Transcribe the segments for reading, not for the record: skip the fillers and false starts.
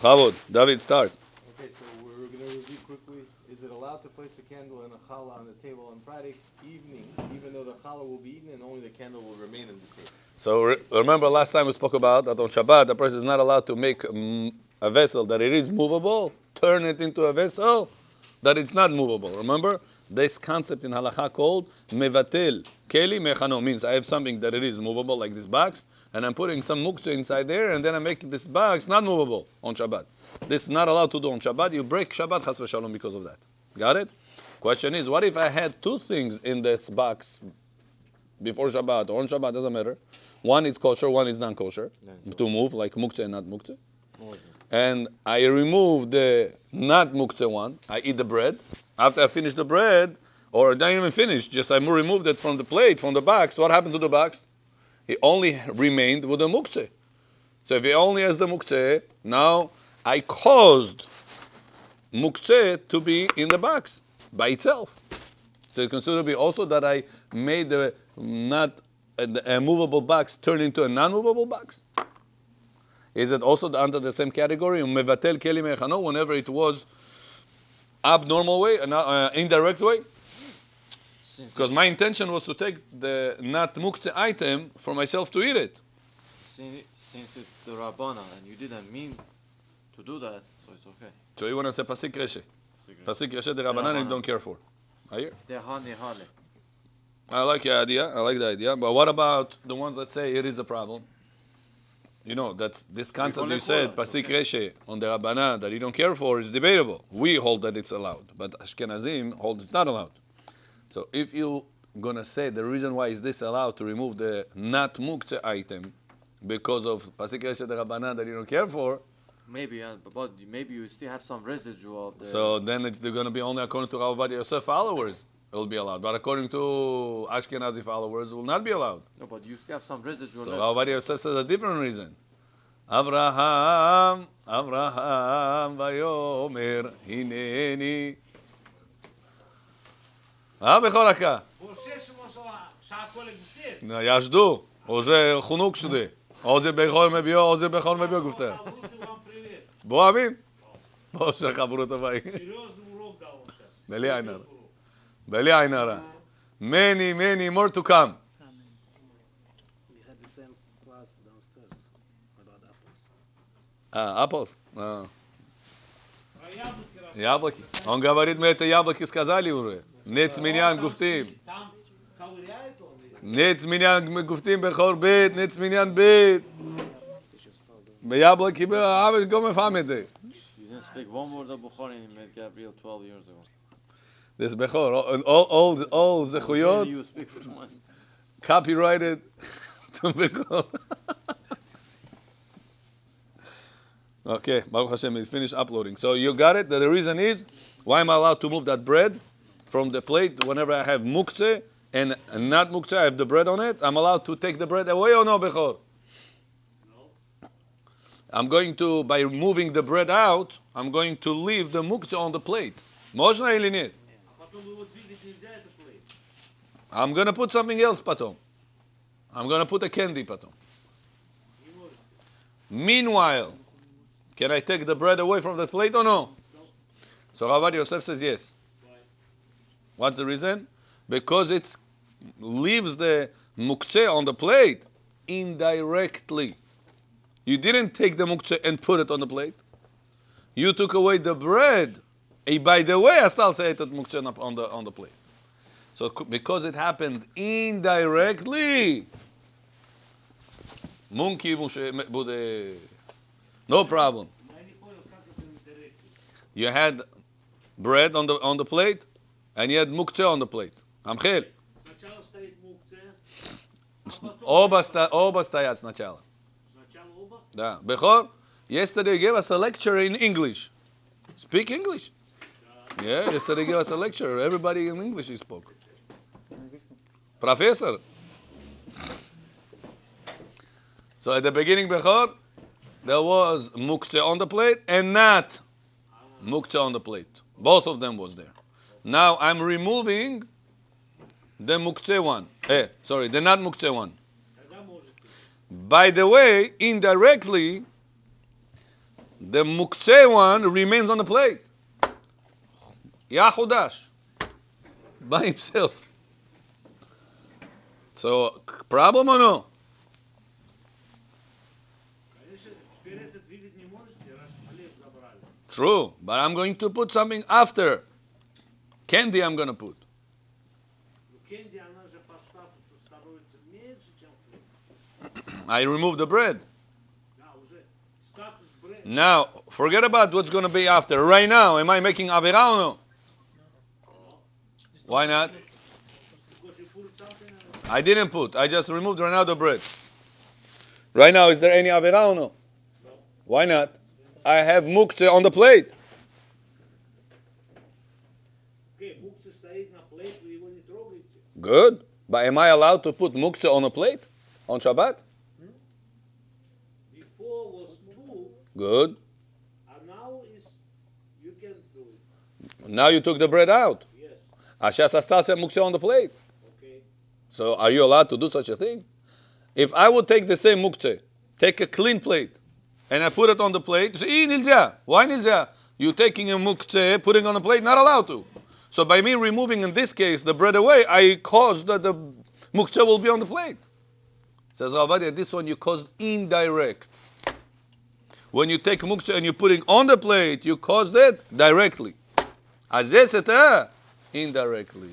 Chavod, David, start. Okay, so we're going to review quickly. Is it allowed to place a candle and a challah on the table on Friday evening, even though the challah will be eaten and only the candle will remain on the table? So remember last time we spoke about that on Shabbat, the person is not allowed to make a vessel that it is movable, turn it into a vessel that it's not movable. Remember? This concept in halakha called mevatel keli mechano, means I have something that it is movable, like this box, and I'm putting some muktzah inside there, and then I'm making this box not movable on Shabbat. This is not allowed to do on Shabbat. You break Shabbat chas v'shalom because of that. Got it? Question is, what if I had two things in this box before Shabbat or on Shabbat? Doesn't matter. One is kosher, one is non-kosher to move, like muktzah and not muktzah. And I remove the not muktzah one. I eat the bread. After I finish the bread, or I don't even finish, just I removed it from the plate, from the box. What happened to the box? It only remained with the muktzah. So if it only has the muktzah, now I caused muktzah to be in the box by itself. So it considered to be also that I made the not a movable box turn into a non-movable box. Is it also under the same category? Mevatel keli mechano, whenever it was abnormal way, indirect way? Because my intention was to take the not muktzeh item for myself to eat it. Since it's the Rabbana and you didn't mean to do that, so it's okay. So you want to say pasik reshe. Pasik reshe the Rabbanan you don't care for. I hear. I like the idea. I like the idea. But what about the ones that say it is a problem? You know, that's this concept you said, pasik reshe, on the Rabbanan, that you don't care for, is debatable. We hold that it's allowed, but Ashkenazim hold it's not allowed. So if you're going to say the reason why is this allowed to remove the not muktzeh item because of pasik reshe the Rabbanan that you don't care for, maybe, but maybe you still have some residue of the... So then it's going to be only according to Ovadia Yosef followers it will be allowed. But according to Ashkenazi followers, it will not be allowed. No, but you still have some residue So left. Ovadia Yosef says a different reason. Avraham, vayomer, hineni. Bechoraka. No, я жду. Уже хунук жди. Озе бехор мебио гуфте. בוא אמין. בוא שחברו טובי. בלי עין הרע. בלי עין הרע. Many more to come. We had the same class downstairs about apples. Apples? Яблоки. Он говорит, мы это яблоки сказали уже. Нец миньян гуфтим. נץ מניין גופתים בחור בית, נץ מניין בית. ביבלקי באבא גם מפעם את זה. You didn't speak one word of Bukhari and met Gabriel 12 years ago. This בחור, all זכויות, You speak for money. copyrighted to בחור. Okay, Baruch Hashem is finished uploading. So you got it? The reason is, why am I allowed to move that bread from the plate whenever I have muktzeh and not muktzeh, I have the bread on it? I'm allowed to take the bread away or no, Bechor? No. I'm going to, by moving the bread out, I'm going to leave the muktzeh on the plate. Можно или нет? I'm going to put something else, patom. I'm going to put a candy, patom. Meanwhile, can I take the bread away from the plate or no? So Rabbi Yosef says yes. What's the reason? Because it leaves the muktzeh on the plate indirectly. You didn't take the muktzeh and put it on the plate. You took away the bread. And by the way, I still say it muktzeh on the plate. So because it happened indirectly, Munki Bude. No problem. You had bread on the plate, and you had muktzeh on the plate. Amchel. Оба стоят сначала. Да. Bechor, yesterday you gave us a lecture in English. Speak English. Yeah, yesterday you gave us a lecture. Everybody in English he spoke. Professor. So at the beginning, Bechor, there was muktzeh on the plate and not muktzeh on the plate. Both of them was there. Now I'm removing the muktzeh one. The not muktzeh one. By the way, indirectly, The muktzeh one remains on the plate. Yahudash. By himself. So, problem or no? True, but I'm going to put something after. Candy I'm going to put. I remove the bread. Now, forget about what's going to be after. Right now, am I making avera or no? Why not? I didn't put. I just removed right now the bread. Right now, is there any avera or no? Why not? I have muktzeh on the plate. Good. But am I allowed to put muktzeh on a plate? On Shabbat? Before was two, Good. and now is you can do it. Now you took the bread out. Yes. Ashas astal said muktzeh on the plate. Okay. So are you allowed to do such a thing? If I would take the same muktzeh, take a clean plate, and I put it on the plate, you say, nilzah. Why nilzah? You taking a muktzeh, putting on the plate, not allowed to. So by me removing, in this case, the bread away, I caused that the muktzeh will be on the plate. Says Ovadia, this one you caused indirect. When you take muktzeh and you're putting on the plate, you caused it directly. Azeseta, indirectly.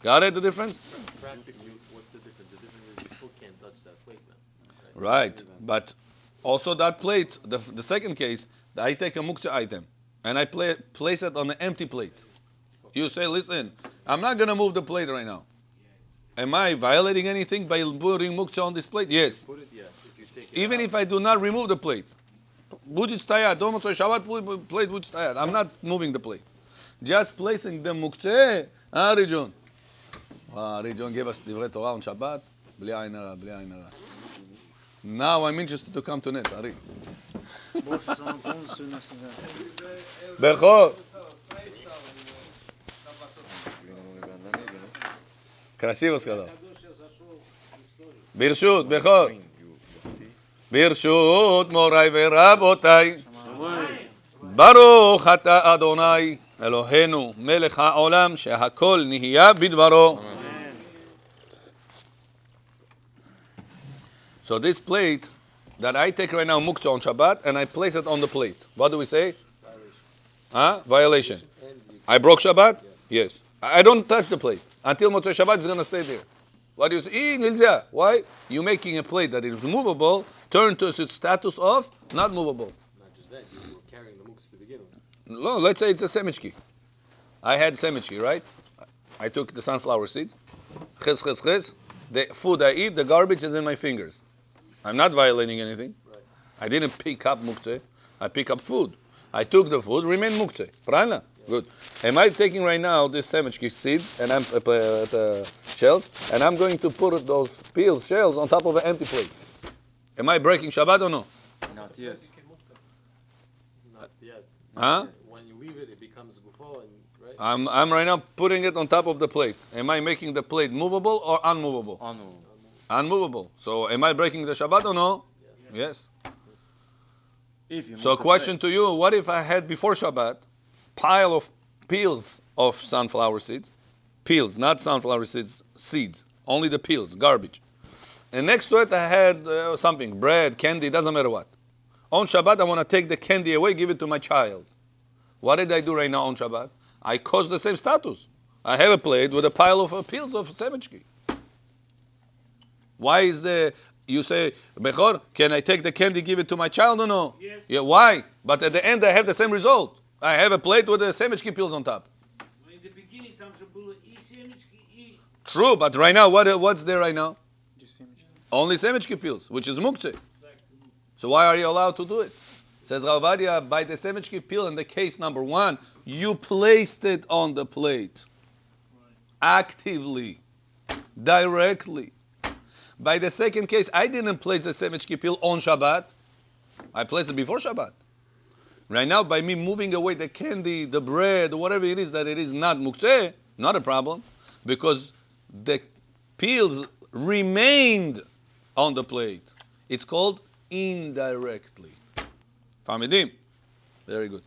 Got it, the difference? Practically, what's the difference? The difference is you still can't touch that plate now. Right, but also that plate, the second case, I take a muktzeh item and I place it on an empty plate. You say, listen, I'm not going to move the plate right now. Am I violating anything by putting muktzeh on this plate? Yes. Put it, yes. If you take it Even out, if I do not remove the plate. Don't say Shabbat plate, I'm not moving the plate. Just placing the muktzeh. Rijon. Rijon gave us divrei Torah on Shabbat. Bli ayin hara, bli ayin hara. Now I'm interested to come to Netz, Ari. Bechor. Красиво сказал. ברשות, בכור. ברשות מוריי ורבותיי. ברוך אתה אדוני אלוהינו מלך העולם שהכל נהיה בדברו. So this plate that I take right now muktzah on Shabbat and I place it on the plate. What do we say? Violation. I broke Shabbat? Yes. I don't touch the plate. Until Motzei Shabbat is going to stay there. What do you say? Nilzah. Why? You're making a plate that is movable, turn to its status of not movable. not just that, you were carrying the mooks to begin with. No, let's say it's a semichki. I had semichki, right? I took the sunflower seeds. The food I eat, the garbage is in my fingers. I'm not violating anything. Right. I didn't pick up muktzeh. I pick up food. I took the food, remain muktzeh. Prana. Good. Am I taking right now this semichki seeds and I'm shells, and I'm going to put those peels, shells on top of an empty plate? Am I breaking Shabbat or no? Not yet. Not yet. Huh? When you leave it, it becomes gufo, and right? I'm right now putting it on top of the plate. Am I making the plate movable or unmovable? Unmovable. Unmovable. So am I breaking the Shabbat or no? Yes. If you So move the question to you, what if I had before Shabbat pile of peels of sunflower seeds? Peels, not sunflower seeds, seeds. Only the peels, garbage. And next to it I had something, bread, candy, doesn't matter what. On Shabbat I want to take the candy away, give it to my child. What did I do right now on Shabbat? I caused the same status. I have a plate with a pile of peels of semichki. Why is you say, Bechor, can I take the candy, give it to my child or no? Yes. Yeah, why? But at the end I have the same result. I have a plate with the semichki peels on top. In the beginning там же было и семечки, и... True, but right now, what's there right now? Only semichki peels, which is muktzeh. So why are you allowed to do it? Says Ovadia, by the semichki peel in the case number 1, you placed it on the plate. Actively. Directly. By the second case, I didn't place the semichki peel on Shabbat. I placed it before Shabbat. Right now, by me moving away the candy, the bread, whatever it is that it is not muktzeh, not a problem, because the peels remained on the plate. It's called indirectly. Fahmidim? Very good.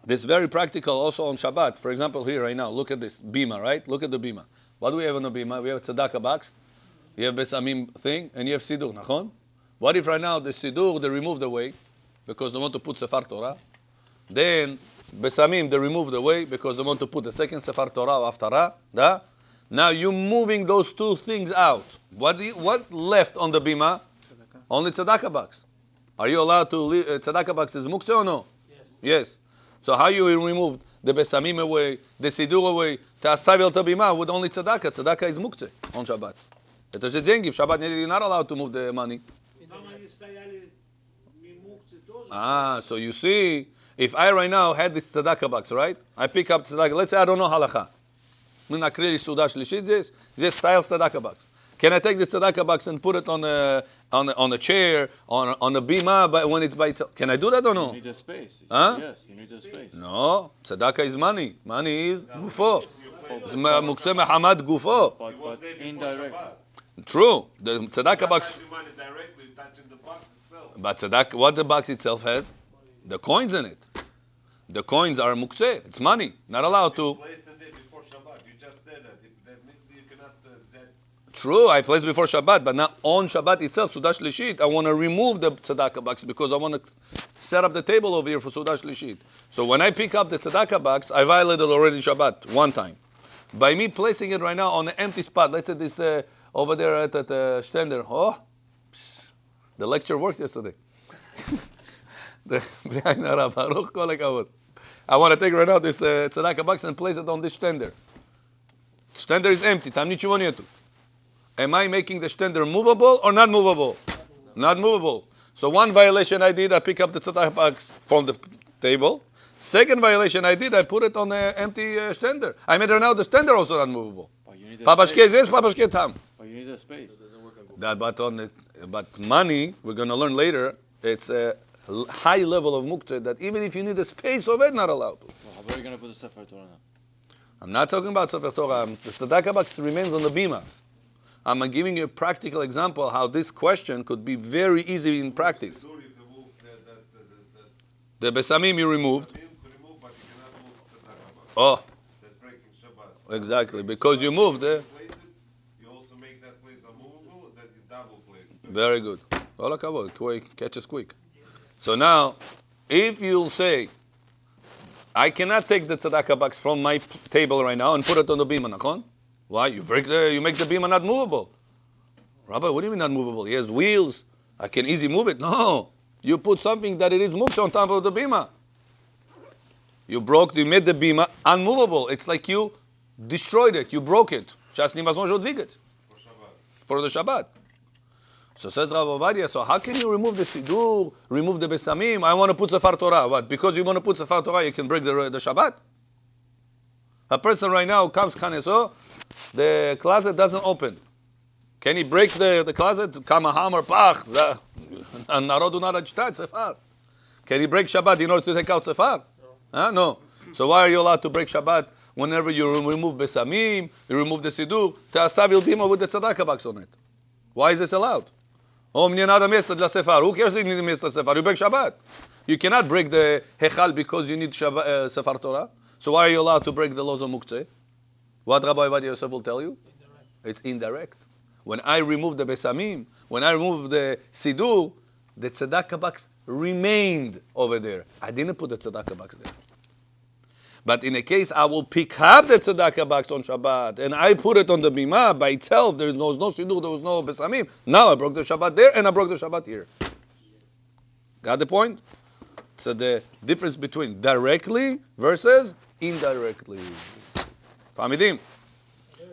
This is very practical also on Shabbat. For example, here right now, look at this bima, right? Look at the bima. What do we have on the bima? We have a tzedakah box, you have besamim thing, and you have sidur, nachon? What if right now the sidur, they removed away because they want to put Sefer Torah? Then besamim, they removed away because they want to put the second Sefer Torah or Haftarah. Da? Now you're moving those two things out. What left on the bima? Only tzedakah box. Are you allowed to leave? Tzedakah box is muktzeh or no? Yes. So how you removed the besamim away, the sidur away, ta'astabil tabima with only tzedakah? Tzedakah is muktzeh on Shabbat. It is Shabbat, you're not allowed to move the money. So you see, if I right now had this tzedakah box, right? I pick up tzedakah, let's say I don't know halacha. Just style tzedakah box. Can I take the tzedakah box and put it on a chair, on a bima, but when it's by itself? Can I do that or no? You need a space. Huh? Yes, you need a space. No, tzedakah is money. Money is gufo. Muktzeh mehamad gufo. But indirect. True. The tzedakah box. But tzedakah, what the box itself has? The coins in it. The coins are muktzeh. It's money. Not allowed to. True, I placed before Shabbat, but now on Shabbat itself, Sudash Lishit, I want to remove the tzedakah box because I want to set up the table over here for Sudash Lishit. So when I pick up the tzedakah box, I violated already Shabbat one time. By me placing it right now on an empty spot, let's say this over there at the Stender. Oh, the lecture worked yesterday. I want to take right now this tzedakah box and place it on this Stender. Stender is empty. Tam nichего nету. Am I making the stender movable or not movable? Not movable. So one violation I did, I pick up the tzedakah box from the table. Second violation I did, I put it on the empty stender. I made right now the stender also not movable. But you need a Papashke space. yes, papashke tam. But you need a space. But money, we're going to learn later, it's a high level of muktzeh that even if you need a space of it, not allowed to. So how are you going to put the Sefer Torah now? I'm not talking about Sefer Torah. The tzedakah box remains on the bima. I'm giving you a practical example how this question could be very easy in practice. The besamim you removed. Oh, exactly. Because you moved. You also make that place unmovable, that you double place. Very good. All hakavod. Catches quick. So now, if you'll say, I cannot take the tzedakah box from my table right now and put it on the bima, nachon? Why? You make the bima not movable. Rabbi, what do you mean not movable? He has wheels. I can easily move it. No. You put something that it is moved on top of the bima. You made the bima unmovable. It's like you destroyed it. You broke it. For the Shabbat. So says Rabbi Ovadia, so how can you remove the sidur, remove the besamim? I want to put Sefer Torah. What? Because you want to put Sefer Torah, you can break the Shabbat? A person right now comes, the closet doesn't open. Can he break the closet? Come a hammer, pach. Can he break Shabbat in order to take out Sefer? No. So why are you allowed to break Shabbat whenever you remove besamim, you remove the sidur, ta'astabil bima with the tzedakah box on it? Why is this allowed? Oh, мне надо место для Sefer. Who cares if you need место для Sefer? You break Shabbat. You cannot break the hechal because you need Sefer Torah. So why are you allowed to break the laws of muktzeh? What Rabbi Ovadia Yosef will tell you? It's indirect. When I remove the besamim, when I remove the sidur, the tzedakah box remained over there. I didn't put the tzedakah box there. But in a case, I will pick up the tzedakah box on Shabbat and I put it on the bima by itself. There was no sidur, there was no besamim. Now I broke the Shabbat there and I broke the Shabbat here. Got the point? So the difference between directly versus indirectly. Fahmidim?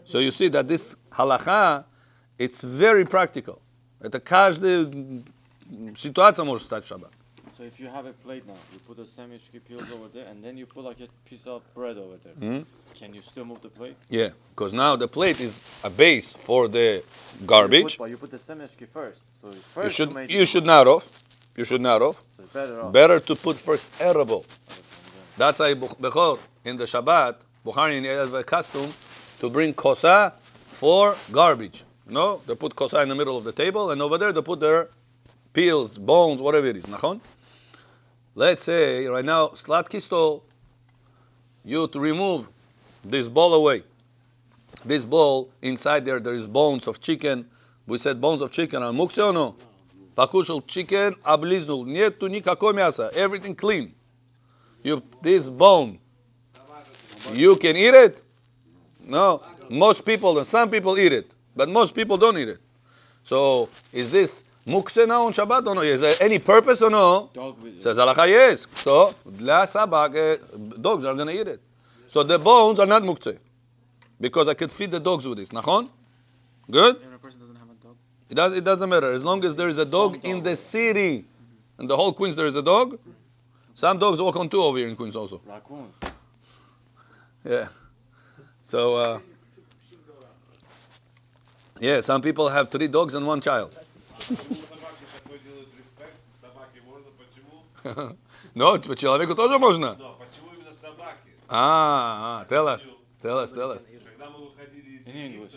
So you see that this halacha, it's very practical. Это каждая ситуация может стать в Shabbat. So if you have a plate now, you put a sandwich peels over there, and then you put like a piece of bread over there. Can you still move the plate? Yeah, because now the plate is a base for the garbage. But you put the sandwich first. So first You should not off. You should not off. So it's better off. Better to put first edible. That's why Bechor in the Shabbat, Bukhari have a custom to bring kosa for garbage. No, they put kosa in the middle of the table, and over there they put their peels, bones, whatever it is. Nachon? Let's say right now, slat kistol, you to remove this ball away. This bowl, inside there is bones of chicken. We said bones of chicken are muktzeh or no? Pakushel chicken, abliznul. Nietu nikakoi мясо. Everything clean. This bone, you can eat it? No. Most people, some people eat it, but most people don't eat it. So, is this muktzeh now on Shabbat or no? Is there any purpose or no? Dog with it. Says halacha yes. So, la sabak, dogs are going to eat it. So the bones are not muktzeh. Because I could feed the dogs with this. Nachon? Good? If a person doesn't have a dog. It doesn't matter. As long as there is a dog in the city. In the whole Queens there is a dog. Some dogs walk on two over here in Queens also. Raccoons. Yeah. So, yeah, some people have 3 dogs and 1 child. Собаки такой делают респект. Собаке можно, почему? No, человеку тоже можно. Но почему именно собаки? Tell us. Tell us. Когда мы выходили из In English.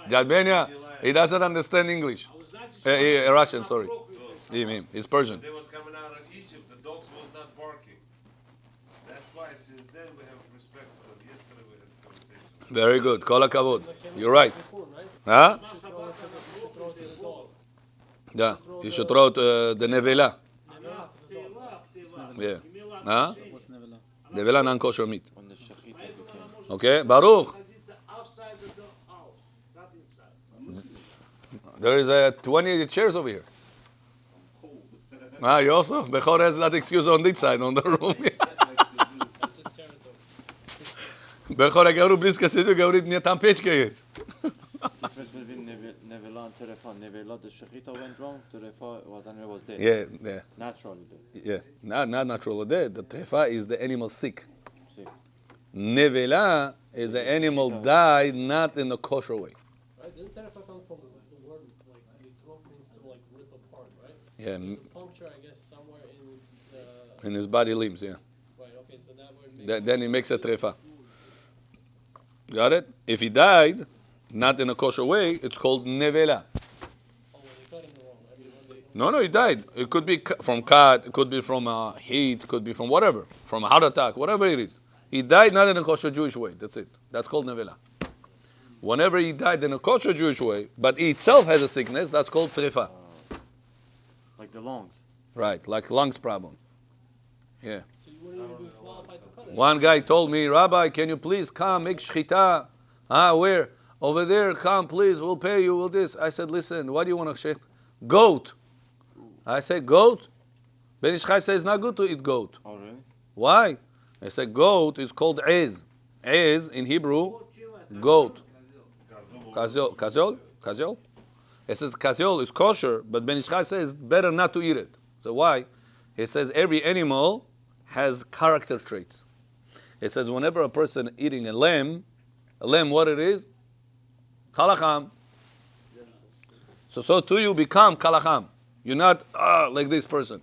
Dad Benya, he doesn't understand English. Russian, sorry. Him. He's Persian. they was coming out of Egypt, the dogs was not barking. That's why since then we have respect for them. Yesterday we had a conversation. Very good. Kol hakavod. You're right. Huh? Yeah. You should throw the nevela. Yeah. Huh? What's nevela? Nevela non-kosher meat. When the shechita became. Okay? Baruch. There is 20 chairs over here. You also? Bechor has that excuse on this side, on the room. Bechor, הגענו בלי סקסידו, גאורית נהיה tam pechka jest. Difference between nevela and terefa. Nevela, the shechita went wrong. Terefa was dead. Yeah. Naturally dead. Yeah. Not natural dead. The trefa is the animal sick. Sick. Nevela is the animal died not in a kosher way. Right? Didn't terefa come from the word like litrof means to like rip apart, right? Yeah. Puncture, I guess, somewhere in its. In his body limbs, yeah. Right. Okay. So that word makes. Then he makes a trefa. Got it? If he died, not in a kosher way, it's called nevela. Oh, when they cut him wrong. I mean, when they. No, he died. It could be from cut, it could be from heat, it could be from whatever, from a heart attack, whatever it is. He died not in a kosher Jewish way. That's it. That's called nevela. Whenever he died in a kosher Jewish way, but he itself has a sickness, that's called trefa. Like the lungs. Right, like lungs problem. Yeah. So you wouldn't even be qualified to cut it. One guy told me, Rabbi, can you please come make shchita? Where? Over there, come please, we'll pay you, we'll this. I said, listen, what do you want to shech? Goat. I said, goat? Ben Ish Chai says it's not good to eat goat. Oh, really? Why? I said, goat is called ez. Ez, in Hebrew, goat. Kazol? It says kazol is kosher, but Ben Ish Chai says better not to eat it. So why? He says every animal has character traits. It says whenever a person eating a lamb, what it is? Kalacham. So too you become kalacham. You're not like this person.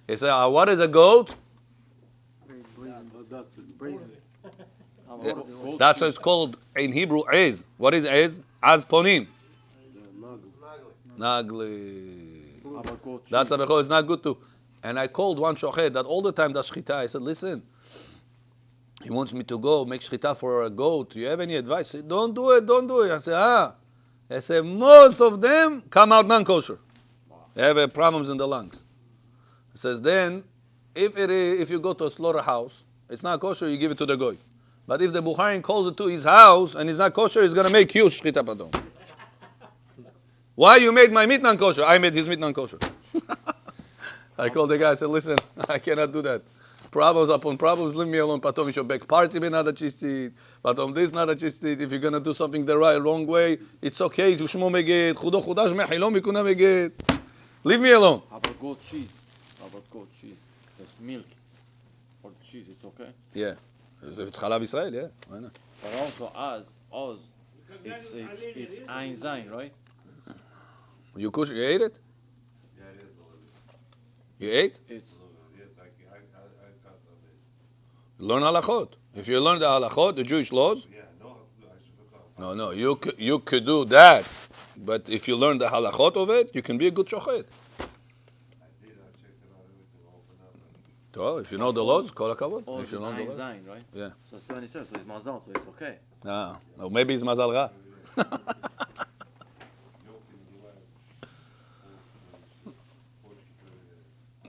He said, what is a goat? Brazen. That's what it's called in Hebrew, ez. What is ez? Az ponim. Nagli. How about goat That's cheese? it's not good to. And I called one shochet that all the time does shchita. I said, listen, he wants me to go make shchita for a goat. Do you have any advice? He said, don't do it. I said, I said, most of them come out non-kosher. They have problems in the lungs. He says, then, if you go to a slaughterhouse, it's not kosher, you give it to the goy. But if the Bukharin calls it to his house and it's not kosher, he's going to make huge shchita padon. Why you made my meat non-kosher? I made his meat non-kosher. I called the guy, I said, listen, I cannot do that. Problems upon problems, leave me alone. Patom you back party me not chistit. Patom this not chistit. If you're gonna do something the wrong way, it's okay. To shmo meget. Chudo chudash mechilo mikuna meget. Leave me alone. How about goat cheese? There's milk. Or cheese, it's okay? Yeah. If it's Chalav Israel, yeah. Why not? But also Oz, it's Ein Zain, right? You ate it? Yeah, it is a little bit. You ate? It's Yes, I cut a bit. Learn halachot. If you learn the halachot, the Jewish laws, Yeah, no, I should have no, you could do that. But if you learn the halachot of it, you can be a good shochet. So if you know the laws, kol hakavod. Or If it's you know the Ein laws. Zain, right? Yeah. So 77, so it's Mazal, so it's okay. No, maybe it's mazal ra.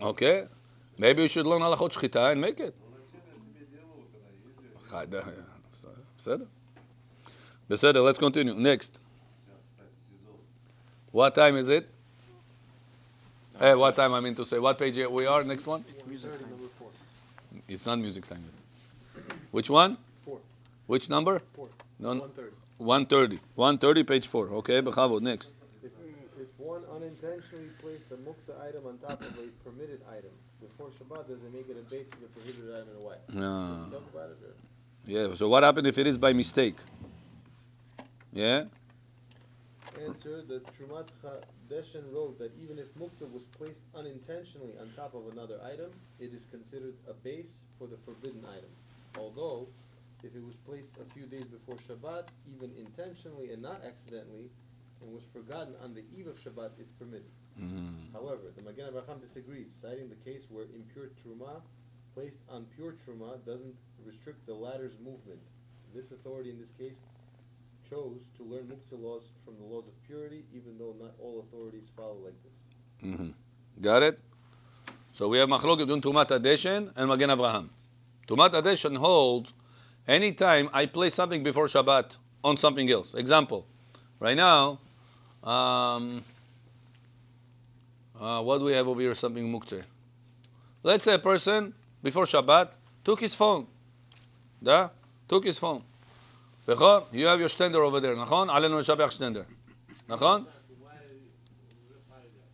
Okay. Maybe you should learn halachot shchita and make it. בסדר. בסדר, let's continue. Next. What time is it? What time I mean to say? What page we are? Next one? It's music time. Number 4. It's not music time yet. Which one? 4. Which number? 4. No, 130. 130. 130, page 4. Okay, bechavod. Next. If one unintentionally placed a muktzah item on top of a permitted item before Shabbat, does it make it a base for the prohibited item and why? No. Talk about it. Or? Yeah, so what happened if it is by mistake? Yeah? Answer, the Trumat Chadeshen wrote that even if muktzah was placed unintentionally on top of another item, it is considered a base for the forbidden item. Although, if it was placed a few days before Shabbat, even intentionally and not accidentally, and was forgotten on the eve of Shabbat, it's permitted. However, the Magen Avraham disagrees, citing the case where impure truma placed on pure truma doesn't restrict the latter's movement. This authority in this case chose to learn muktzah laws from the laws of purity, even though not all authorities follow like this. Got it? So we have machlok between Tumat Adeshen and Magen Avraham. Tumat Adeshen holds anytime I place something before Shabbat on something else. Example, right now, what do we have over here? Something muktzeh. Let's say a person before Shabbat took his phone. Took his phone. You have your stender over there. נכון? עלינו לשבח stender. נכון?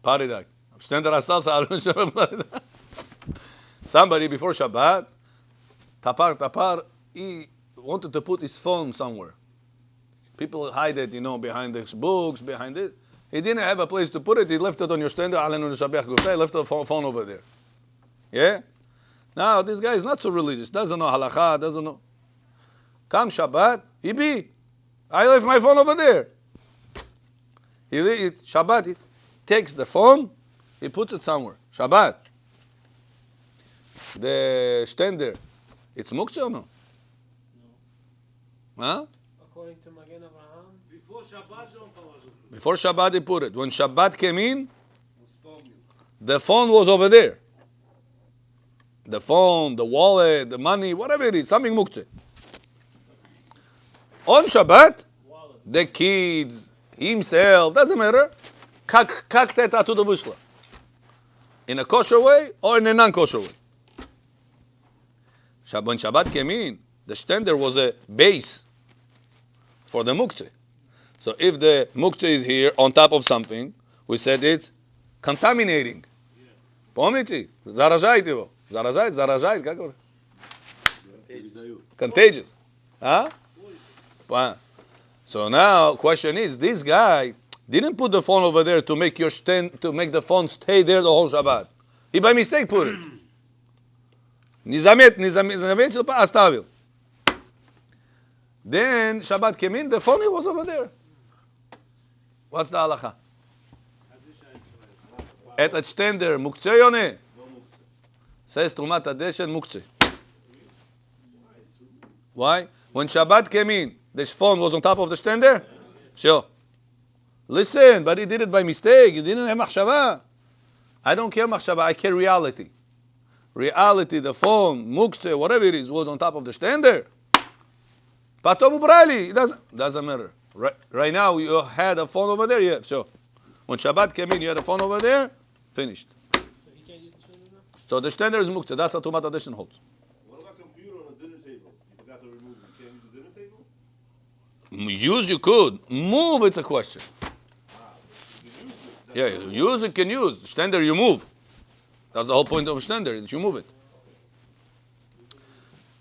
Paridak. Stender asal עלינו לשבח paridak. Somebody before Shabbat, tapar, he wanted to put his phone somewhere. People hide it, behind the books, behind it. He didn't have a place to put it. He left it on your stender. עלינו לשבח גופי. Left the phone over there. Yeah? Now, this guy is not so religious. Doesn't know halakha, doesn't know. Come Shabbat, I left my phone over there. Shabbat, he takes the phone, he puts it somewhere. Shabbat. The stender, it's muktzah or no? No. Huh? According to Magen Avraham, Before Shabbat, John Palazzo. Before Shabbat, he put it. When Shabbat came in, the phone was over there. The phone, the wallet, the money, whatever it is, something muktzah. On Shabbat, the kids, himself, doesn't matter, kakte et to the bushla. In a kosher way or in a non-kosher way. When Shabbat came in, the stender was a base for the muktzeh. So if the muktzeh is here on top of something, we said it's contaminating. Помните? Заражает его. Заражает, как говорят? Contagious. Huh? So now, question is, this guy didn't put the phone over there to make the phone stay there the whole Shabbat. He by mistake put it. Не заметил, оставил. Then Shabbat came in, the phone was over there. What's the halacha? Этот stender, muktzeh or ne? Says Trumat Adeshen, muktzeh. Why? When Shabbat came in, this phone was on top of the stender? Sure. Listen, but he did it by mistake. He didn't have machshava. I don't care machshava, I care reality. Reality, the phone, muktzeh, whatever it is, was on top of the stender. Patom ubrali, it doesn't matter. Right now, you had a phone over there, yeah, sure. When Shabbat came in, you had a phone over there, finished. so he can't use the stender now? So the stender is muktzeh. That's what Tumat Adeshen holds. What about computer on a dinner table? You forgot to remove it. You can't use the dinner table? Use you could. Move, it's a question. Yeah, use it can use. Stender you move. That's the whole point of stender, that you move it.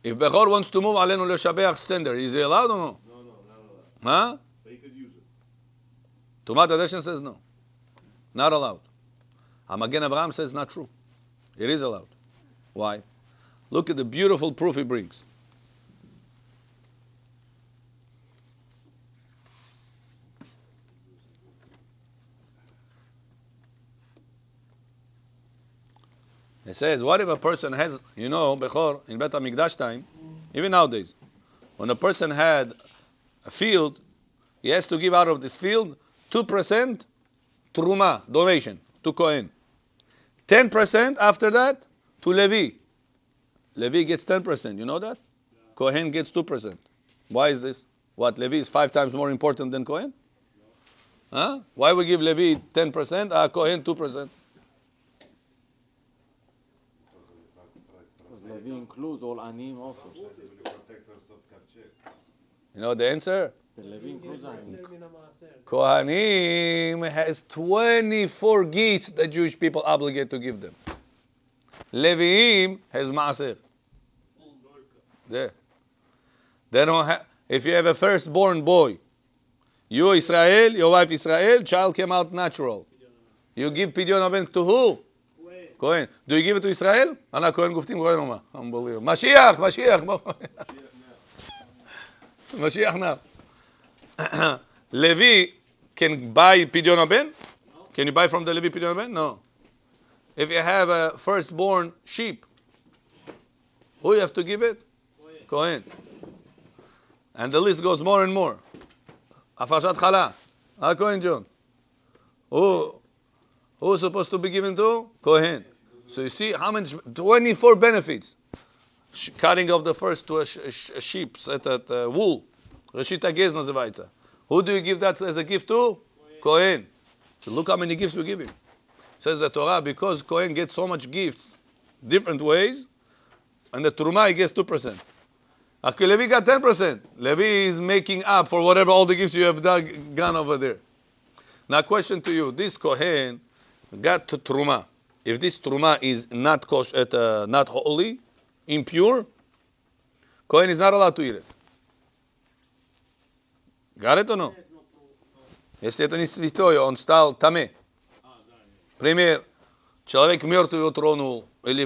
If Bechor wants to move Alenu Leshabeach stender, is he allowed or no? No, not allowed. Huh? But he could use it. Tumat Adeshen says no. Not allowed. Magen Avraham says not true. It is allowed. Why? Look at the beautiful proof he brings. It says, what if a person has, Bechor, in Bet HaMikdash time, even nowadays, when a person had a field, he has to give out of this field 2% Truma, donation, to Kohen. 10% after that to Levi. Levi gets 10%, you know that? Kohen gets 2%. Why is this? What, Levi is 5 times more important than Kohen? Huh? Why we give Levi 10%, Kohen 2%? Because Levi includes all Anim also. You know the answer? The Levi includes Anim. Kohanim has 24 gifts that Jewish people obligate to give them. Leviim has Maaser. There. They don't have. If you have a firstborn boy, you Israel, your wife Israel, child came out natural. You give Pidyon Aben to who? Kohen. Do you give it to Israel? Ana Kohen Guftim Kohen Oma. Unbelievable. Mashiach. Mashiach now. Levi can buy Pidyon Aben? Can you buy from the Levi Pidyon Aben? No. If you have a firstborn sheep, who you have to give it? Kohen. And the list goes more and more. Afashat Chala. Kohen John. Who's supposed to be given to? Kohen. So you see how many, 24 benefits. Cutting of the first to a sheep, wool. Reshita Gez nazывается. Who do you give that as a gift to? Kohen. So look how many gifts we give him. Says the Torah, because Kohen gets so much gifts, different ways, and the Truma he gets 2%. Levi got 10%. Levi is making up for whatever all the gifts you have gone over there. Now question to you, this Kohen got to Truma. If this Truma is not not holy, impure, Kohen is not allowed to eat it. Got it or no? Если это не святое, он стал таме. Пример. Человек мертвый утронул, или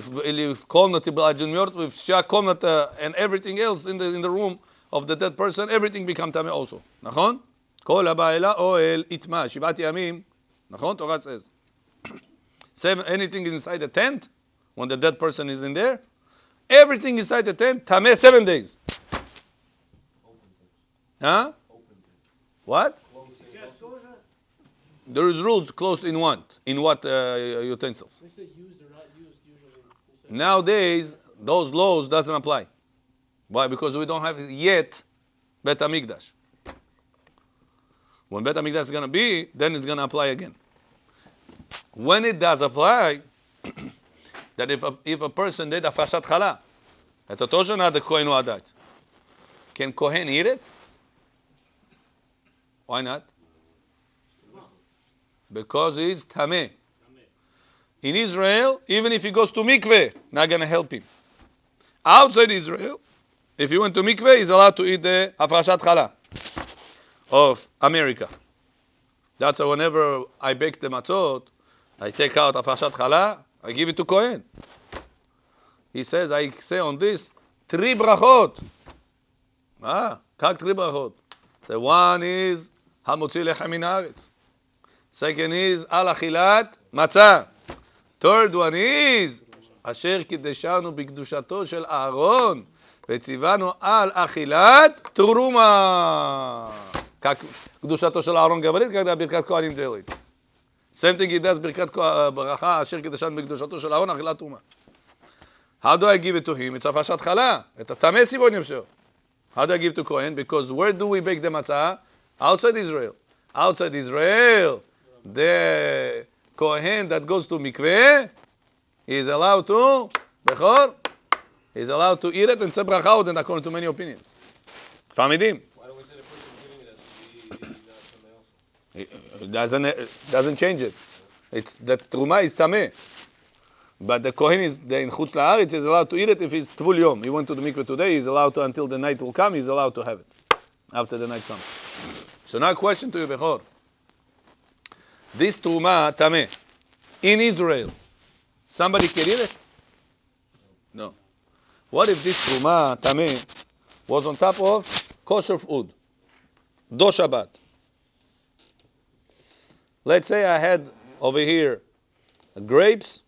в комнате был один мертвый, вся комната and everything else in the room of the dead person, everything become tame also. נכון? כל הבא אלה אוהל יטמע, 7 ימים, נכון? Torah says. Anything inside the tent, when the dead person is in there, everything inside the tent, tame 7 days. Huh? What? There is rules closed in what? In what utensils? They say used or not used usually. Nowadays, those laws doesn't apply. Why? Because we don't have yet Bet HaMikdash. When Bet HaMikdash is going to be, then it's going to apply again. When it does apply, that if a person did a Fashat Chala, at a Tosha not the Kohen Adat, can Kohen eat it? Why not? Because he's Tameh. In Israel, even if he goes to mikveh, not going to help him. Outside Israel, if he went to mikveh, he's allowed to eat the Hafrashat Chala of America. That's why whenever I bake the matzot, I take out Hafrashat Chala, I give it to Kohen. He says, I say on this, 3 brachot. Kak 3 brachot. So one is, Hamotzi lechem min haaretz. Second is, al achilat matzah. Third one is, asher kiddeshanu b'kedushato shel Aaron, v'tzivanu al achilat teruma. Kedushato shel Aaron gavarit, kada birkat kohanim teorit. Same thing he does, birkat bracha, asher kiddeshanu b'kedushato shel Aaron, achilat teruma. How do I give it to him? It's a fashat chala. It's a tameh sivon yevsho. How do I give to Kohen? Because where do we bake the matzah? Outside Israel. Outside Israel, the Kohen that goes to mikveh is allowed to, Bechor, is allowed to eat it and say bracha out, and according to many opinions. Famidim? Why don't we say the person giving it has to be not tameh also? It doesn't change it. It's that truma is tameh. But the Kohen is in Chutz La'aretz is allowed to eat it if it's Tvul Yom. He went to the mikveh today, he's allowed to, until the night will come, he's allowed to have it. After the night comes. So now question to you, Bechor. This Truma Tameh, in Israel, somebody can eat it? No. What if this Truma Tameh was on top of kosher food? Do Shabbat. Let's say I had over here grapes,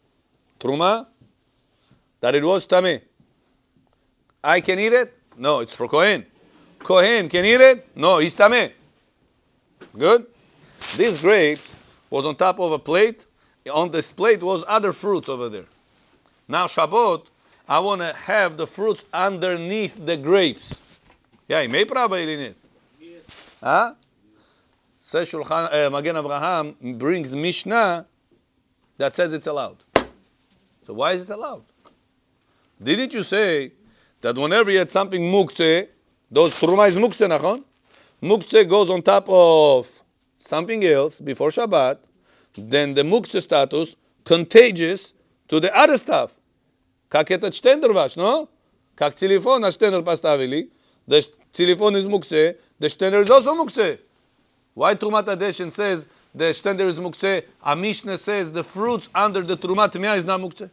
Truma, that it was tameh. I can eat it? No, it's for Kohen. Kohen can eat it? No, he's tameh. Good? These grapes was on top of a plate. On this plate was other fruits over there. Now Shabbat, I want to have the fruits underneath the grapes. Yeah, may probably in it. Huh? Says Magen Avraham brings Mishnah that says it's allowed. So why is it allowed? Didn't you say that whenever you had something muktzeh, those truma is muktzeh, nachon? Muktzeh goes on top of something else before Shabbat, then the muktzeh status contagious to the other stuff. Как этот штендер ваш, no? Как телефон, а штендер поставили. The telephone is muktzeh, the штендер is also muktzeh. Why Trumat Adeshin says the штендер is muktzeh? A Mishnah says the fruits under the Trumat Miyah is not muktzeh.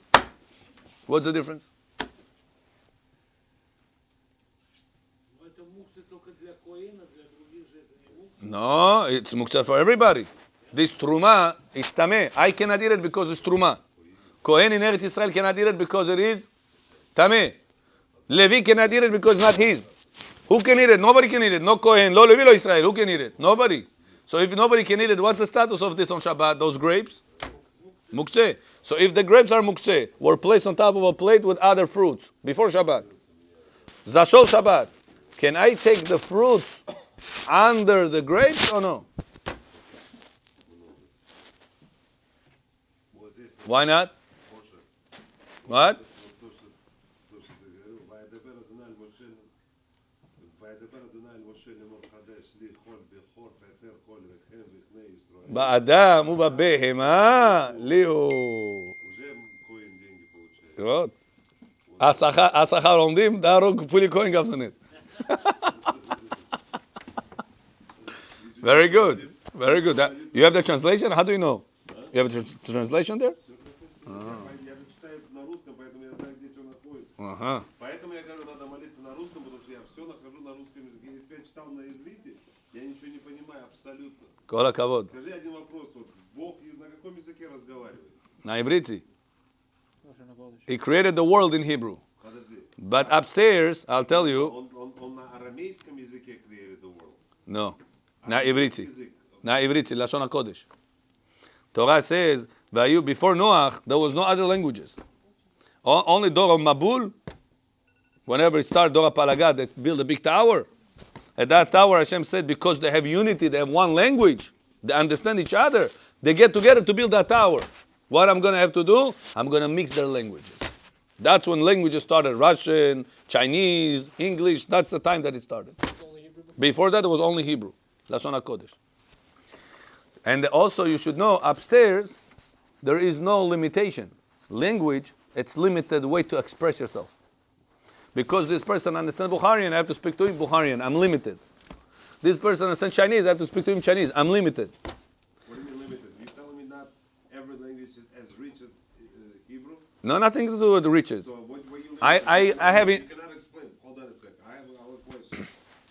What's the difference? No, it's muktzeh for everybody. This Truma is tameh. I cannot eat it because it's Truma. Kohen in Eretz Yisrael cannot eat it because it is tameh. Levi cannot eat it because it's not his. Who can eat it? Nobody can eat it. No Kohen, no Levi, no Israel. Who can eat it? Nobody. So if nobody can eat it, what's the status of this on Shabbat? Those grapes? Muktzeh. So if the grapes are muktzeh, were placed on top of a plate with other fruits before Shabbat. Zashol Shabbat. Can I take the fruits under the grapes or no? Why not? What? באדם ובבהמה ליהו. לראות? השכר עומדים, דהרוג פולי כהן גבזנית. Very good. Very good. You have the translation? How do you know? You have a translation there? Ага. Поэтому я говорю, надо молиться на русском, потому что я все нахожу на русском языке. Если бы я читал на иврите, я ничего не понимаю абсолютно. כל הכבוד. Скажи один вопрос. Вот Бог на каком языке разговаривает? На иврите. He created the world in Hebrew. Подожди. But upstairs, I'll tell you, Он на арамейском языке created the world. no. Na ivritzi. Na ivritzi, Lashon HaKodesh. Torah says, before Noach, there was no other languages. Only Dor of Mabul, whenever it started Dor HaPalaga, they built a big tower. At that tower, Hashem said, because they have unity, they have one language, they understand each other, they get together to build that tower. What I'm going to have to do? I'm going to mix their languages. That's when languages started. Russian, Chinese, English, that's the time that it started. Before that, it was only Hebrew. Lashon HaKodesh. And also, you should know, upstairs, there is no limitation. Language, it's limited way to express yourself. Because this person understands Bukharian, I have to speak to him Bukharian. I'm limited. This person understands Chinese, I have to speak to him Chinese. I'm limited. What do you mean limited? You're telling me not every language is as rich as Hebrew? No, nothing to do with the riches. So what you I have it. You cannot explain. Hold on a second. I have a question.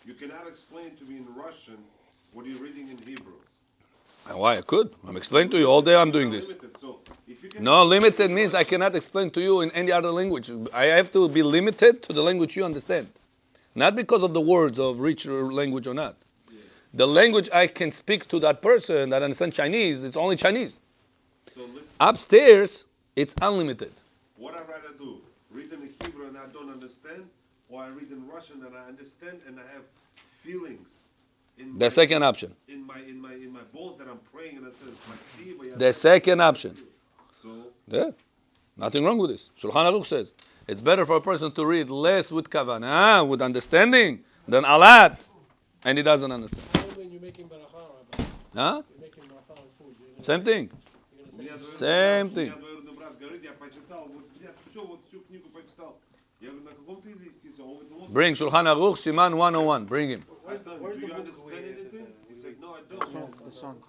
You cannot explain to me in Russian what you're reading in Hebrew. Why? I could. I'm explaining to you. All day I'm doing this. Limited. So if you can No, limited means I cannot explain to you in any other language. I have to be limited to the language you understand. Not because of the words of rich language or not. Yeah. The language I can speak to that person that understands Chinese, it's only Chinese. So listen. Upstairs, it's unlimited. What I'd rather do, read in Hebrew and I don't understand, or I read in Russian and I understand and I have feelings in The second option. in my bones that I'm praying and it says my seed. The second option. So Yeah. Nothing wrong with this. Shulchan Aruch says it's better for a person to read less with kavanah, with understanding, than a lot, and he doesn't understand. When you're making baracha, Rabbi, Huh? you're making baracha on food. You're gonna Same thing. Same thing. двоюродный брат говорит, я почитал, вот я все вот всю книгу почитал. Я говорю, на каком ты языке? Он говорит, ну вот. Bring Shulchan Aruch, Siman 101. Bring him. I said, do you understand anything? He's like, no, I don't.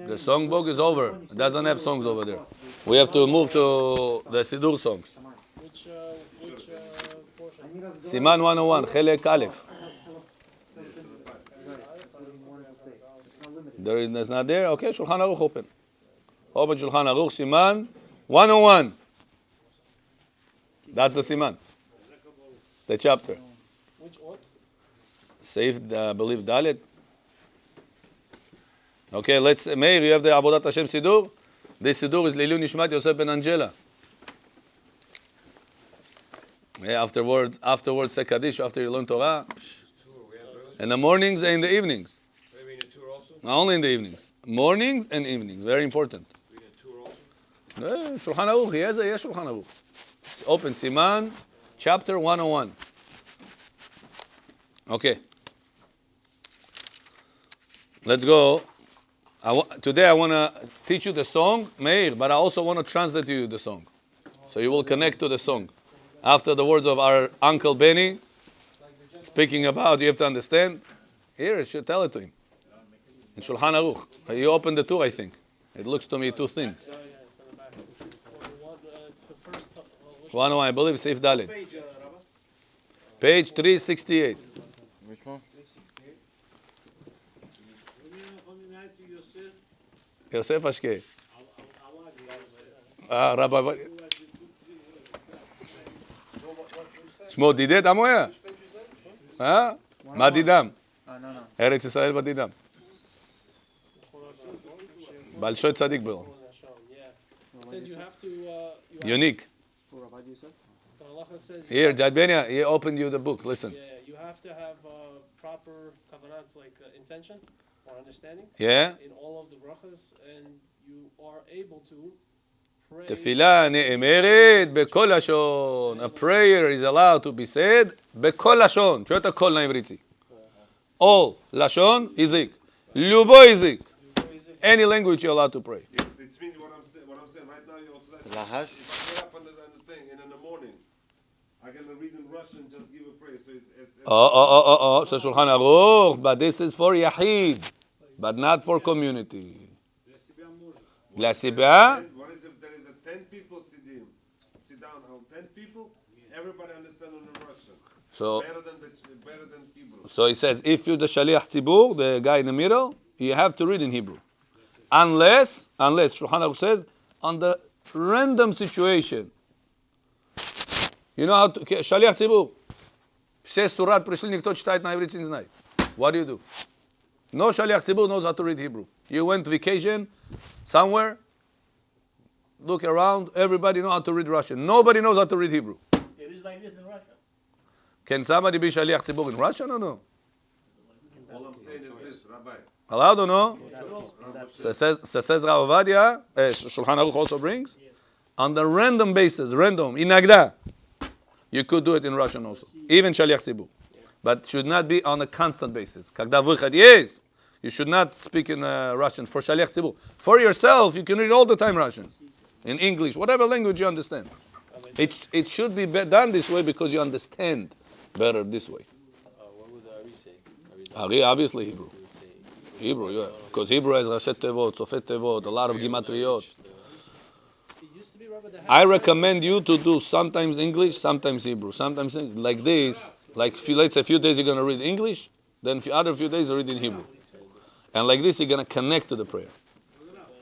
The songbook is over. It doesn't have songs over there. We have to move to the Siddur songs. Which portion? Siman 101, Chelek Aleph. There's not there? Okay, Shulchan Aruch open. Open Shulchan Aruch, Siman 101. That's the siman. The chapter. Which what? Saved, believe Dalet. Okay, let's. Meir, you have the Avodat Hashem Sidur. This Sidur is Leilu Nishmat Yosef ben Angela. Yeah, afterwards, say Kaddish after you learn Torah. In the mornings and in the evenings. Maybe in a tour also? Not only in the evenings. Mornings and evenings. Very important. In a tour also? Shulchan Aruch. Yes, Shulchan Aruch. Open Siman, chapter 101. Okay. Let's go. Today I want to teach you the song, Meir, but I also want to translate to you the song. So you will connect to the song. After the words of our Uncle Benny, speaking about, you have to understand. Here, you should tell it to him. In Shulchan Aruch. You opened the two, I think. It looks to me two things. Yeah, it's in the back. It's the first. Which 101, I believe, Seif Dalet. Page, Rabbi. Page 368. Which one? Yosef Ashkei. Rabbi. שמו דידי, דם הוא היה? מה דידם? ארץ ישראל בדידם. בעל שוי צדיק בו. It says you have to. Unique. The halacha says. Here, Jad Benya, he opened you the book. Listen. Yeah, you have to have proper kavanah, like intention or understanding. Yeah? In all of the brachas, and you are able to pray. תפילה נאמרת בכל לשון. A prayer is allowed to be said בכל לשון. שואל את הכל לעבריתי. All לשון הזיק. לובו הזיק. Any language you're allowed to pray. It's means what I'm saying right now. You also Lahash. if I get up on the thing and in the morning, I can read in Russian, just give a prayer. So it's So Shulchan Aruch, but this is for Yahid, but not for community. для себя. What is if there is a 10 people sit down, 10 people, everybody understand in Russian. So Better than Hebrew. So he says, if you're the Shaliach Tzibur, the guy in the middle, you have to read in Hebrew. Unless Shulchan Aruch says, on the random situation, you know how to, Shaliach Tzibur, все сурат пришли, никто читает на иврите не знает. What do? No Shaliach Tzibur knows how to read Hebrew. You went vacation somewhere, look around, everybody knows how to read Russian. Nobody knows how to read Hebrew. It is like this in Russia. Can somebody be Shaliach Tzibur in Russian or no? All I'm saying is this, Rabbi. Allowed or no? So says Rav Ovadia, Shulchan Aruch also brings, on the random basis, inagda, you could do it in Russian also, even Shaliach Tzibur. But should not be on a constant basis. Когда выход есть, you should not speak in Russian for Shaliach Tzibur. For yourself, you can read all the time Russian, in English, whatever language you understand. It should be done this way because you understand better this way. What would Ari say? Ari, obviously Hebrew. Hebrew, yeah. Because Hebrew has Rashet Tevot, Sofet Tevot, a lot of Gimatriot. It used to be rubber that I recommend you to do sometimes English, sometimes Hebrew. Sometimes like this, like let's say a few days you're going to read English, then other few days you read in Hebrew. And like this you're going to connect to the prayer.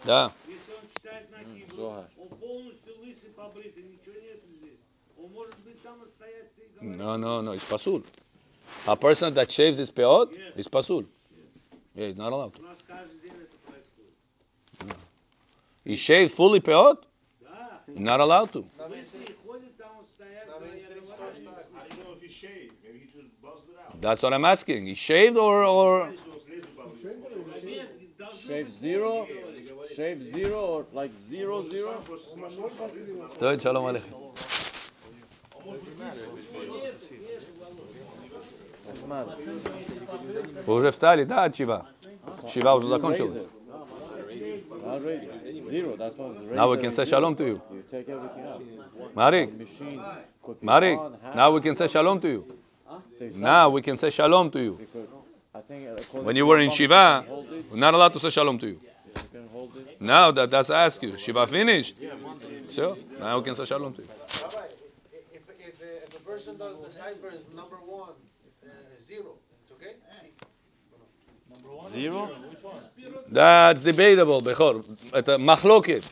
Yeah. Если он читает на Hebrew, он полностью лысый, побритый, ничего нет здесь. Он может быть там отстоять и говорить. No, it's pasul. A person that shaves his peot is pasul. Yeah, he's not allowed. У нас каждый день это происходит. He shaved fully peot? Да. He's not allowed to. Лысый ходит, там он стоят, говорят, I don't know if he shaved. Maybe he just buzzed it out. That's what I'm asking. He shaved or Нет, должно Shave быть zero, shave zero or like 0, 0. Good, shalom aleichem. Вы уже встали, да, от Шива? Шива уже закончилась. Not raise it. 0, that's what Now we can say shalom to you. You take everything out. Marik, Machine could be Marik, on, half, now we can say shalom to you. they stop Now we can say shalom to you. because I think according When to you were in the Shiva, hold it, we're not allowed to say shalom to you. you can hold it. Now that's I ask you. Shiva finished. So now we can say shalom to you. Rabbi, if a person does the sideburns number 1, 0, it's okay? 0? That's debatable, Bechor. At a machloket.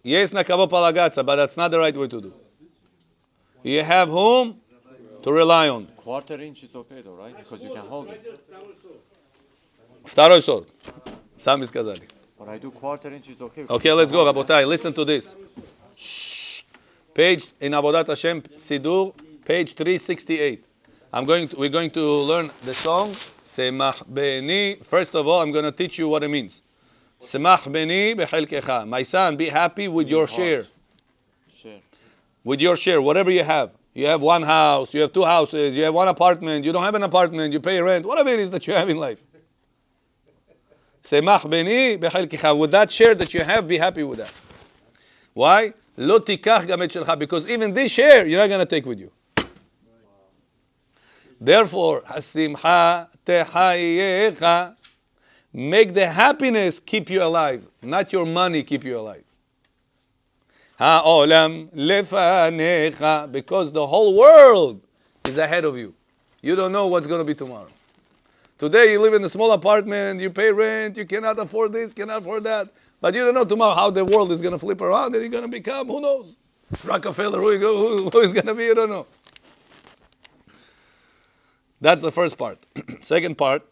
Yes, nakavo palagazza, but that's not the right way to do. You have whom to rely on. Quarter inch is okay though, right? Because you can hold it. Второй сорт. Сами сказали. But I do quarter inch is okay. Okay, let's go, Rabotai. Listen to this. Shh. Page in Avodat Hashem Sidur, page 368. We're going to learn the song Semach Beni. First of all, I'm going to teach you what it means. Semach Beni bechelkecha. My son, be happy with your share. Share. With your share, whatever you have. You have one house, you have two houses, you have one apartment, you don't have an apartment, you pay rent, whatever it is that you have in life. Semach Beni bechelkecha. With that share that you have, be happy with that. Why? Lo tikach gam et shelcha. Because even this share, you're not going to take with you. Therefore, hasimcha techayecha. Make the happiness keep you alive, not your money keep you alive. Ha'olam lefanecha, because the whole world is ahead of you. You don't know what's going to be tomorrow. Today you live in a small apartment, you pay rent, you cannot afford this, cannot afford that. But you don't know tomorrow how the world is going to flip around and you're going to become, who knows? Rockefeller, who is going to be, you don't know. That's the first part. Second part,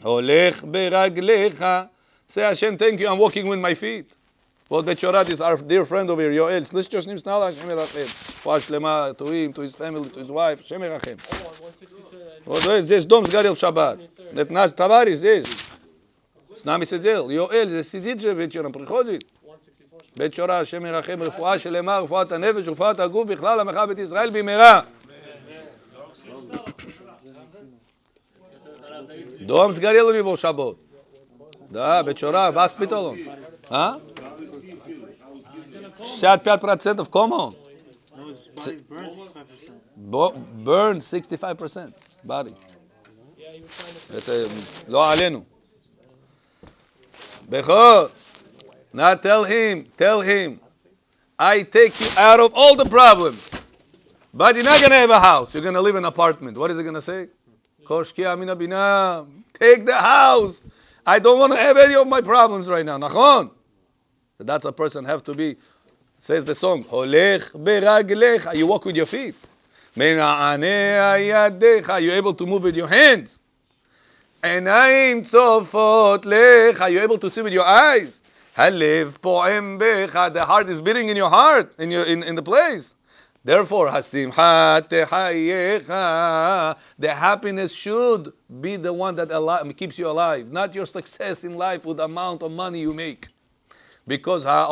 Olech beraglecha. Say, Hashem, thank you, I'm walking with my feet. Well, Bechorat is our dear friend over here, Yoel. To his family, to his wife. Hashem Yerachem. Здесь дом сгорел в шаббат. Это наш товарищ здесь. С нами сидел. Йоэль здесь сидит же вечером, приходит. בית-שורה, השם ירחם, רפואה שלמה, רפואת הנפש, רפואת הגוף, בכלל עמך בית ישראל במהרה. Дом сгорел у него в шаббат. Да, бет-шора, воспитал он. А? 65% common. Burned 65% body. Это לא עלינו. בכור. Now tell him, I take you out of all the problems. But you're not going to have a house. You're going to live in an apartment. What is it going to say? Take the house. I don't want to have any of my problems right now. Nachon. That's a person have to be, says the song, you walk with your feet. You're able to move with your hands. You're able to see with your eyes. The heart is beating in your heart, in the place. Therefore, the happiness should be the one that keeps you alive, not your success in life with the amount of money you make. Because the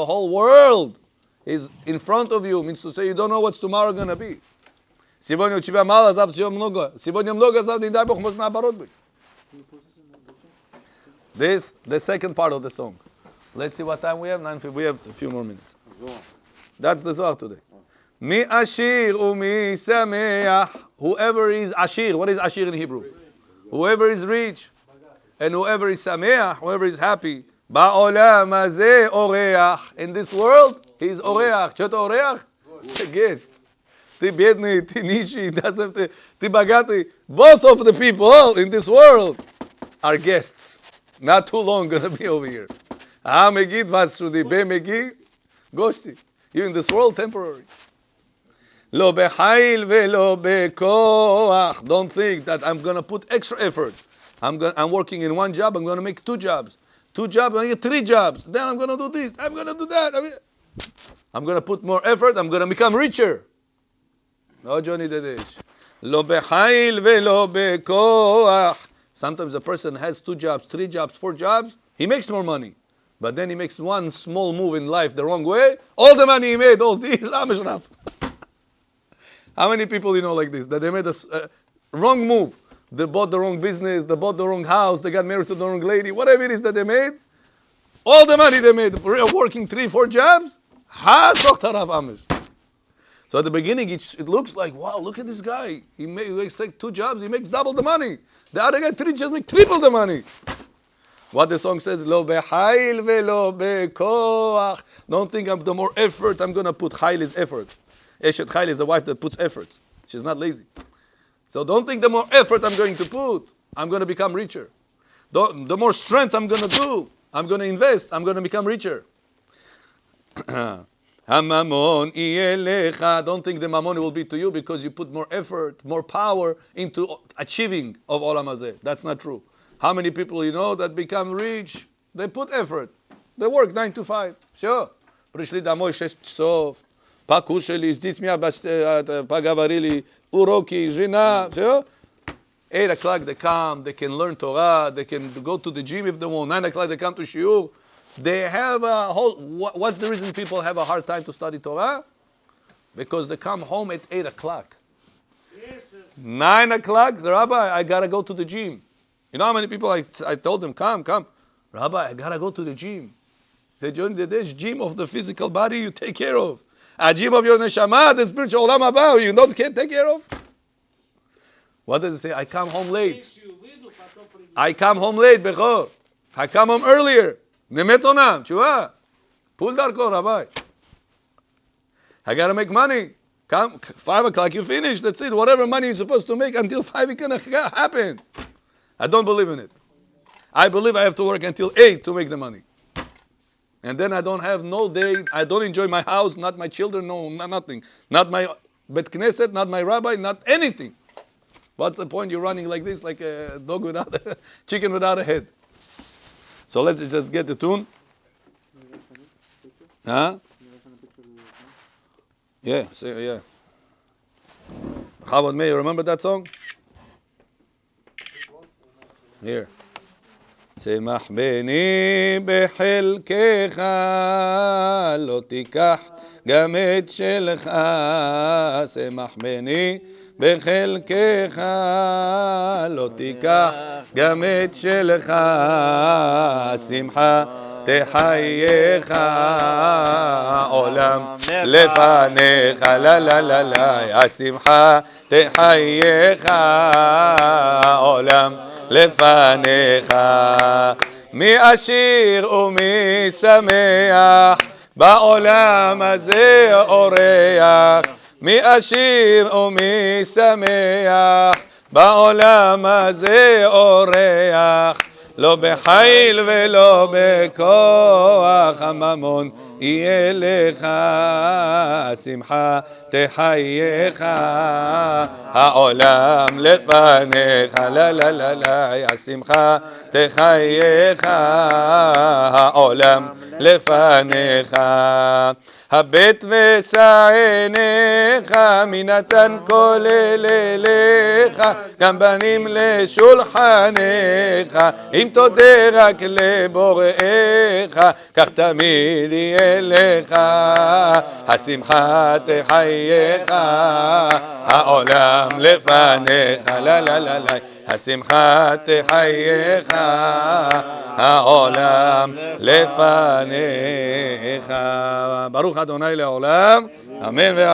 whole world is in front of you, means to say you don't know what's tomorrow going to be. Сегодня у тебя мало, завтра у тебя много. Сегодня много, завтра, не дай Бог, может наоборот быть. This, the second part of the song. Let's see what time we have. 9:50. We have a few more minutes. That's the Zohar today. Mi ashir umi sameach. Whoever is ashir. What is ashir in Hebrew? Whoever is rich. And whoever is sameach. Whoever is happy. Ba'olam hazeh oreach. In this world, he is oreach. Что это oreach? A guest. Ты бедный, ты нищий, ты богатый. Both of the people in this world are guests. Not too long gonna be over here. Megid vasudi be megid goshti. You in this world temporary. Lo bechail velo bekoach. Don't think that I'm gonna put extra effort. I'm working in one job. I'm gonna make two jobs. Two jobs. I get three jobs. Then I'm gonna do this. I'm gonna do that. I'm gonna put more effort. I'm gonna become richer. No, Johnny Dedesh. Lo bechail velo bekoach. Sometimes a person has 2 jobs, 3 jobs, 4 jobs. He makes more money. But then he makes one small move in life the wrong way. All the money he made, all these, how many people you know like this? That they made a wrong move. They bought the wrong business. They bought the wrong house. They got married to the wrong lady. Whatever it is that they made. All the money they made, working 3, 4 jobs. So at the beginning, it looks like, wow, look at this guy. He makes like 2 jobs. He makes double the money. The other guy 3 jobs make triple the money. What the song says, Lo bechail velo bekoach. Don't think the more effort I'm going to put. Chail is effort. Eshet chail is a wife that puts effort. She's not lazy. So don't think the more effort I'm going to put, I'm going to become richer. The more strength I'm going to do, I'm going to invest. I'm going to become richer. Hamamon iyelecha. Don't think the mammon will be to you because you put more effort, more power into achieving of olam hazeh. That's not true. How many people you know that become rich? They put effort. They work 9 to 5. Sure. Пришли домой 6 часов. Покушали, с детьми поговорили, уроки, жена. Все. 8 o'clock they come, they can learn Torah, they can go to the gym if they want. 9 o'clock they come to shiur. They have a whole, what's the reason people have a hard time to study Torah? Because they come home at 8 o'clock. Yes, sir. 9 o'clock, Rabbi, I got to go to the gym. You know how many people I told them, come. Rabbi, I got to go to the gym. They join the gym of the physical body you take care of. A gym of your neshama, the spiritual olam haba, you can't take care of. What does it say? I come home late. I come home late, Bechor. I come home earlier. Nemet onam, tshuva. Pull darko, Rabbi. I got to make money. Come, 5 o'clock, you finish. That's it. Whatever money you're supposed to make until 5, it can happen. I don't believe in it. I believe I have to work until 8 to make the money. And then I don't have no day. I don't enjoy my house, not my children, no, nothing. Not my bet knesset, not my rabbi, not anything. What's the point? You're running like this, like a dog without a chicken without a head. So let's just get the tune. Huh? Yeah, yeah. How about me? You remember that song? Here. שמח בני בחלקך, לא תיקח גם את שלך. שמח בני בחלקך, לא תיקח גם את שלך. שמחה תחייך, עולם לפניך. לה לה לה לה, השמחה תחייך, עולם לפניך. מי עשיר ומי שמח, בעולם הזה אורח. מי עשיר ומי שמח, בעולם הזה אורח. לא בחיל ולא בכוח, הממון יהיה לך. שמחה תחייך, העולם לפניך. לה לה לה לה, השמחה תחייך, העולם לפניך. הבט ושא עיניך, מי נתן כולל אליך, גם בנים לשולחניך. אם תודה רק לבוראיך, כך תמיד יהיה לך. השמחה תחייך, העולם לפניך. לה לה לה לה, השמחה תחייך, העולם לפניך. ברוך אדוני לעולם, אמן.